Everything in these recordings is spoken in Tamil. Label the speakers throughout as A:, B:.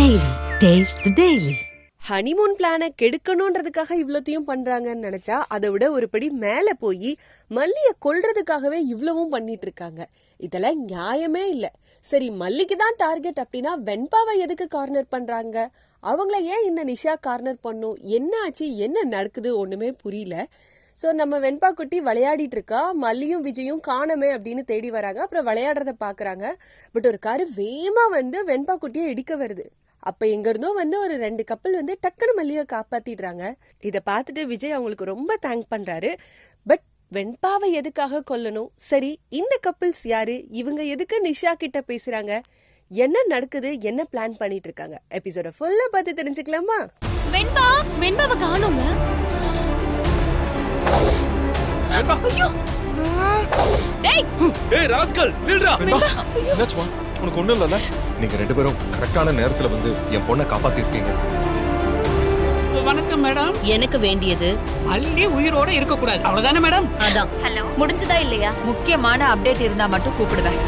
A: Daily. Taste the Daily.
B: Honeymoon பிளானை கெடுக்கணுன்றதுக்காக இவ்வளத்தையும் பண்றாங்கன்னு நினைச்சா அதை விட ஒரு படி மேல போய் மல்லிய கொல்றதுக்காகவே இவ்வளவும் பண்ணிட்டு இருக்காங்க. இதெல்லாம் நியாயமே இல்ல. சரி, மல்லிக்கு தான் டார்கெட் அப்படின்னா வெண்பாவை எதுக்கு கார்னர் பண்றாங்க? அவங்கள ஏன் இந்த நிஷா கார்னர் பண்ணும்? என்ன ஆச்சு, என்ன நடக்குது, ஒண்ணுமே புரியல. ஸோ நம்ம வெண்பா குட்டி விளையாடிட்டு இருக்கா, மல்லியும் விஜயும் காணமே அப்படின்னு தேடி வராங்க. அப்புறம் விளையாடுறத பாக்குறாங்க. பட் ஒரு காரு வேகமா வந்து வெண்பா குட்டியை இடிக்க வருது. அப்ப எங்க இருந்தோ வந்து ஒரு 2 கப்பல் வந்து டக்குனு மல்லியை காப்பாத்திடுறாங்க. இதை பார்த்துட்டு விஜய் அவங்களுக்கு ரொம்ப தேங்க் பண்றாரு. பட் வெண்பாவை எதுக்காக கொல்லணும்? சரி, இந்த கப்பல்ஸ் யாரு? இவங்க எதுக்கு நிஷா கிட்ட பேசுறாங்க? என்ன நடக்குது, என்ன பிளான் பண்ணிட்டு இருக்காங்க? எபிசோட ஃபுல்லா பார்த்து தெரிஞ்சுக்கலாமா?
C: வெண்பாவை காணோங்க. ஐயோ டேய்
D: டேய் ராஸ்கல் நில்றா.
E: என்னாச்சுமா? உனக்கு ஒண்ணும் இல்லல? நீங்க ரெண்டு பேரும் கரெக்டான நேரத்துல வந்து என் பொண்ணை காப்பாத்தி இருக்கீங்க.
F: வணக்கம் மேடம்.
C: எனக்கு வேண்டியது
F: மல்லி உயிரோட இருக்க கூடாது, அவ்வளவுதானே மேடம்?
C: அதான். ஹலோ, முடிஞ்சதா இல்லையா? முக்கியமான அப்டேட் இருந்தா மட்டும் கூப்பிடுவேன்.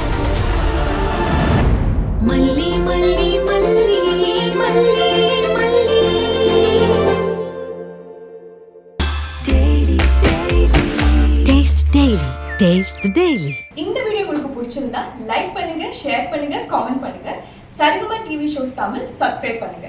C: மல்லி மல்லி மல்லி மல்லி மல்லி.
A: Daily. Taste Daily. Taste the Daily.
G: இந்த வீடியோ உங்களுக்கு பிடிச்சிருந்தா லைக் பண்ணுங்க, ஷேர் பண்ணுங்க, காமெண்ட் பண்ணுங்க. Saregama TV shows Tamil subscribe பண்ணுங்க.